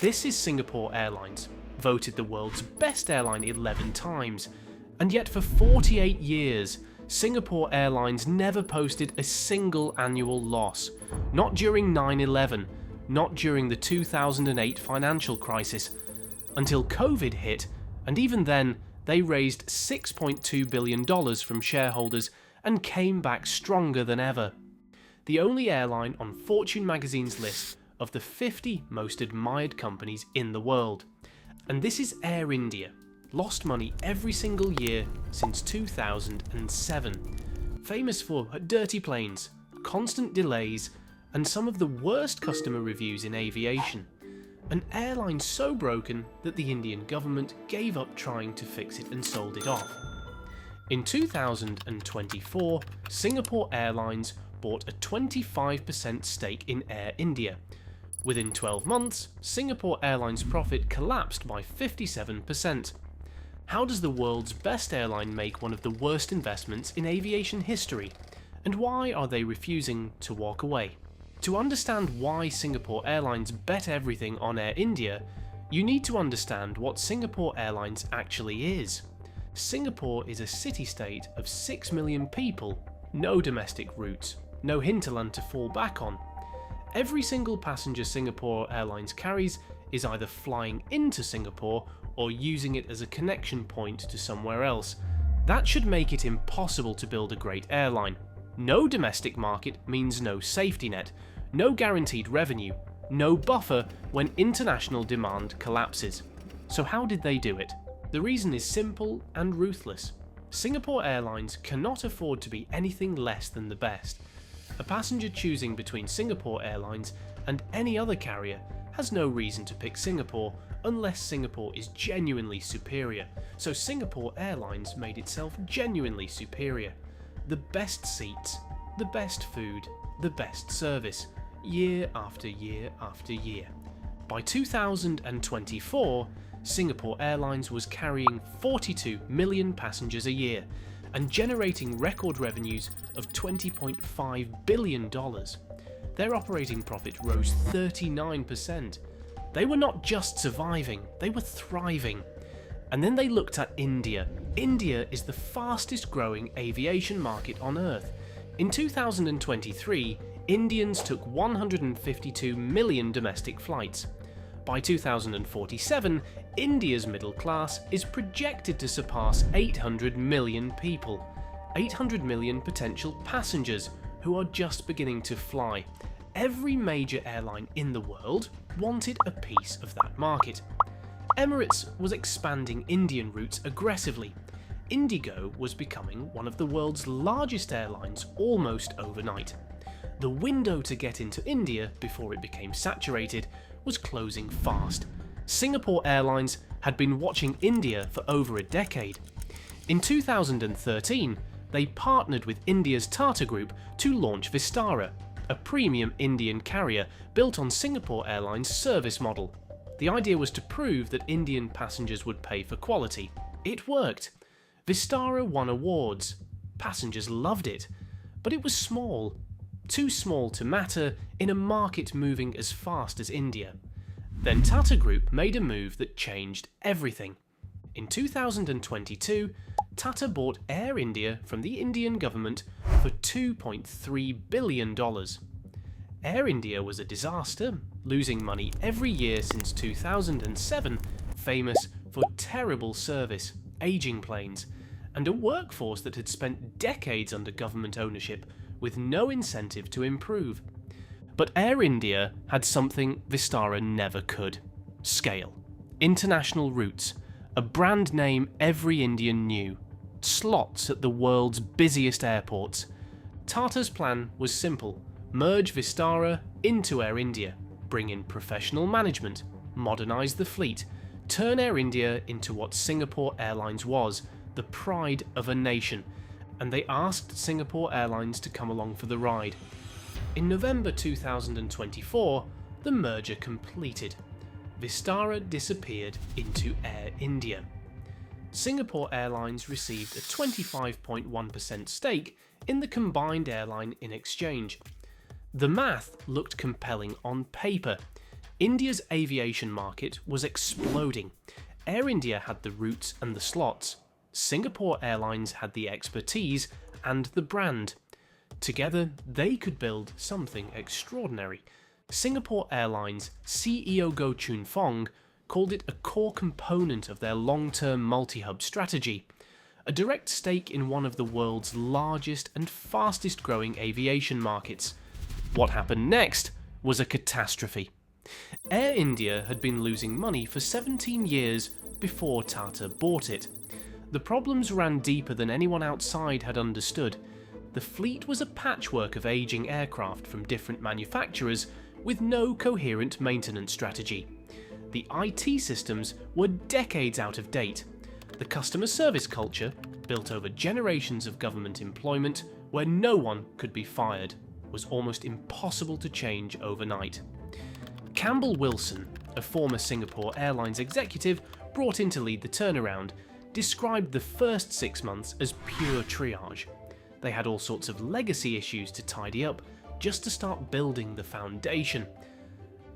This is Singapore Airlines, voted the world's best airline 11 times, and yet for 48 years, Singapore Airlines never posted a single annual loss, not during 9/11, not during the 2008 financial crisis, until COVID hit, and even then, they raised $6.2 billion from shareholders and came back stronger than ever. The only airline on Fortune magazine's list of the 50 most admired companies in the world. And this is Air India, lost money every single year since 2007. Famous for dirty planes, constant delays, and some of the worst customer reviews in aviation. An airline so broken that the Indian government gave up trying to fix it and sold it off. In 2024, Singapore Airlines bought a 25% stake in Air India. Within 12 months, Singapore Airlines' profit collapsed by 57%. How does the world's best airline make one of the worst investments in aviation history? And why are they refusing to walk away? To understand why Singapore Airlines bet everything on Air India, you need to understand what Singapore Airlines actually is. Singapore is a city-state of 6 million people, no domestic routes, no hinterland to fall back on. Every single passenger Singapore Airlines carries is either flying into Singapore or using it as a connection point to somewhere else. That should make it impossible to build a great airline. No domestic market means no safety net, no guaranteed revenue, no buffer when international demand collapses. So how did they do it? The reason is simple and ruthless. Singapore Airlines cannot afford to be anything less than the best. A passenger choosing between Singapore Airlines and any other carrier has no reason to pick Singapore unless Singapore is genuinely superior. So Singapore Airlines made itself genuinely superior. The best seats, the best food, the best service, year after year after year. By 2024, Singapore Airlines was carrying 42 million passengers a year and generating record revenues of $20.5 billion. Their operating profit rose 39%. They were not just surviving, they were thriving. And then they looked at India. India is the fastest growing aviation market on Earth. In 2023, Indians took 152 million domestic flights. By 2047, India's middle class is projected to surpass 800 million people. 800 million potential passengers who are just beginning to fly. Every major airline in the world wanted a piece of that market. Emirates was expanding Indian routes aggressively. Indigo was becoming one of the world's largest airlines almost overnight. The window to get into India before it became saturated was closing fast. Singapore Airlines had been watching India for over a decade. In 2013, they partnered with India's Tata Group to launch Vistara, a premium Indian carrier built on Singapore Airlines' service model. The idea was to prove that Indian passengers would pay for quality. It worked. Vistara won awards. Passengers loved it. But it was small. Too small to matter in a market moving as fast as India. Then Tata Group made a move that changed everything. In 2022, Tata bought Air India from the Indian government for $2.3 billion. Air India was a disaster, losing money every year since 2007, famous for terrible service, aging planes, and a workforce that had spent decades under government ownership with no incentive to improve. But Air India had something Vistara never could: scale, international routes, a brand name every Indian knew, slots at the world's busiest airports. Tata's plan was simple: merge Vistara into Air India, bring in professional management, modernise the fleet, turn Air India into what Singapore Airlines was, the pride of a nation, and they asked Singapore Airlines to come along for the ride. In November 2024, the merger completed. Vistara disappeared into Air India. Singapore Airlines received a 25.1% stake in the combined airline in exchange. The math looked compelling on paper. India's aviation market was exploding. Air India had the routes and the slots. Singapore Airlines had the expertise and the brand. Together, they could build something extraordinary. Singapore Airlines CEO Goh Choon Phong called it a core component of their long-term multi-hub strategy, a direct stake in one of the world's largest and fastest-growing aviation markets. What happened next was a catastrophe. Air India had been losing money for 17 years before Tata bought it. The problems ran deeper than anyone outside had understood. The fleet was a patchwork of aging aircraft from different manufacturers with no coherent maintenance strategy. The IT systems were decades out of date. The customer service culture, built over generations of government employment where no one could be fired, was almost impossible to change overnight. Campbell Wilson, a former Singapore Airlines executive brought in to lead the turnaround, described the first 6 months as pure triage. They had all sorts of legacy issues to tidy up just to start building the foundation.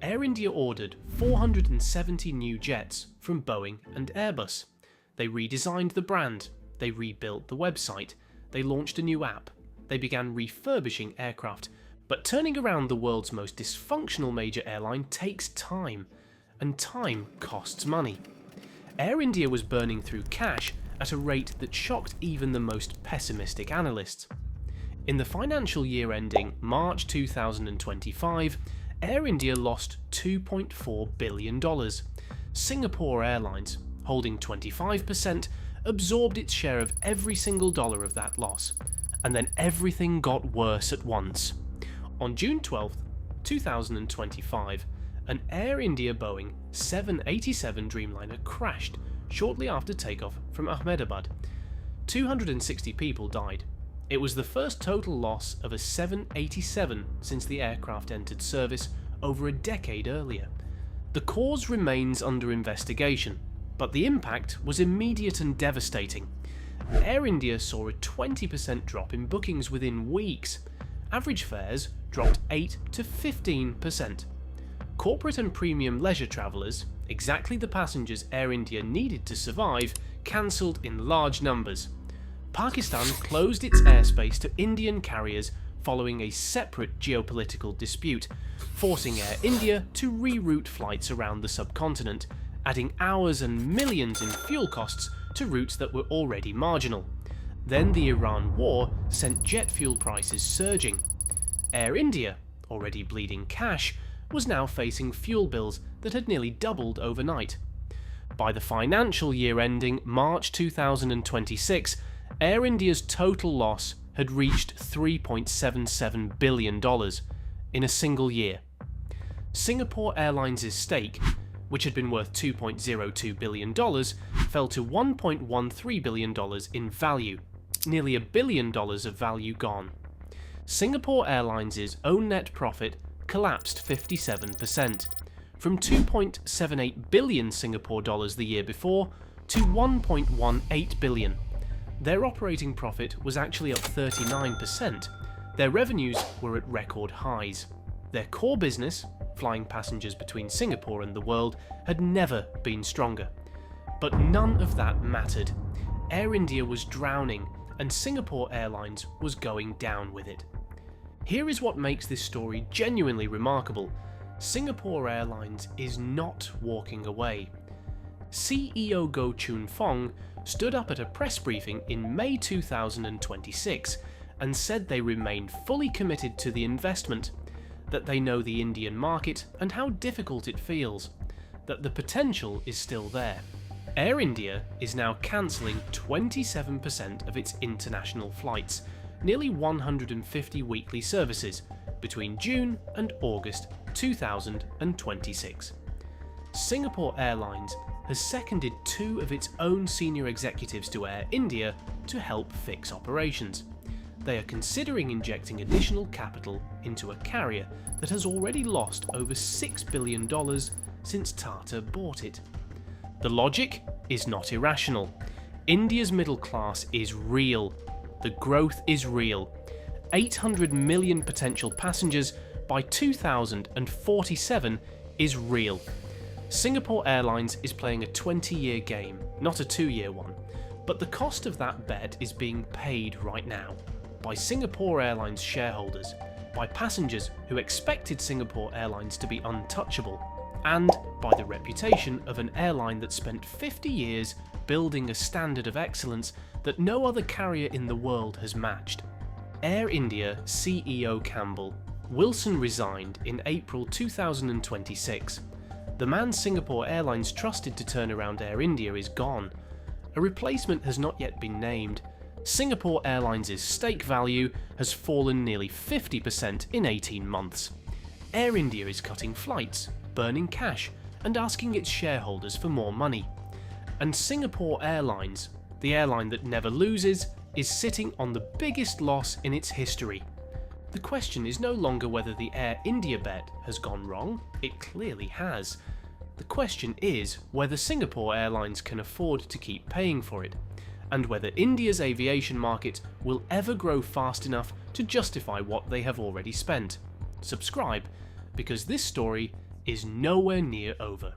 Air India ordered 470 new jets from Boeing and Airbus. They redesigned the brand, they rebuilt the website, they launched a new app, they began refurbishing aircraft. But turning around the world's most dysfunctional major airline takes time, and time costs money. Air India was burning through cash at a rate that shocked even the most pessimistic analysts. In the financial year ending March 2025, Air India lost $2.4 billion. Singapore Airlines, holding 25%, absorbed its share of every single dollar of that loss, and then everything got worse at once. On June 12, 2025, an Air India Boeing 787 Dreamliner crashed shortly after takeoff from Ahmedabad. 260 people died. It was the first total loss of a 787 since the aircraft entered service over a decade earlier. The cause remains under investigation, but the impact was immediate and devastating. Air India saw a 20% drop in bookings within weeks. Average fares dropped 8 to 15%. Corporate and premium leisure travellers, exactly the passengers Air India needed to survive, cancelled in large numbers. Pakistan closed its airspace to Indian carriers following a separate geopolitical dispute, forcing Air India to reroute flights around the subcontinent, adding hours and millions in fuel costs to routes that were already marginal. Then the Iran war sent jet fuel prices surging. Air India, already bleeding cash, was now facing fuel bills that had nearly doubled overnight. By the financial year ending March 2026, Air India's total loss had reached $3.77 billion in a single year. Singapore Airlines' stake, which had been worth $2.02 billion, fell to $1.13 billion in value, nearly $1 billion of value gone. Singapore Airlines' own net profit collapsed 57%, from 2.78 billion Singapore dollars the year before to 1.18 billion. Their operating profit was actually up 39%. Their revenues were at record highs. Their core business, flying passengers between Singapore and the world, had never been stronger. But none of that mattered. Air India was drowning, and Singapore Airlines was going down with it. Here is what makes this story genuinely remarkable. Singapore Airlines is not walking away. CEO Goh Choon Phong stood up at a press briefing in May 2026 and said they remain fully committed to the investment, that they know the Indian market and how difficult it feels, that the potential is still there. Air India is now cancelling 27% of its international flights, nearly 150 weekly services, between June and August 2026. Singapore Airlines has seconded 2 of its own senior executives to Air India to help fix operations. They are considering injecting additional capital into a carrier that has already lost over $6 billion since Tata bought it. The logic is not irrational. India's middle class is real. The growth is real. 800 million potential passengers by 2047 is real. Singapore Airlines is playing a 20-year game, not a 2-year one, but the cost of that bet is being paid right now by Singapore Airlines shareholders, by passengers who expected Singapore Airlines to be untouchable, and by the reputation of an airline that spent 50 years building a standard of excellence that no other carrier in the world has matched. Air India CEO Campbell Wilson resigned in April 2026. The man Singapore Airlines trusted to turn around Air India is gone. A replacement has not yet been named. Singapore Airlines' stake value has fallen nearly 50% in 18 months. Air India is cutting flights, burning cash, and asking its shareholders for more money. And Singapore Airlines, the airline that never loses, is sitting on the biggest loss in its history. The question is no longer whether the Air India bet has gone wrong, it clearly has. The question is whether Singapore Airlines can afford to keep paying for it, and whether India's aviation market will ever grow fast enough to justify what they have already spent. Subscribe, because this story is nowhere near over.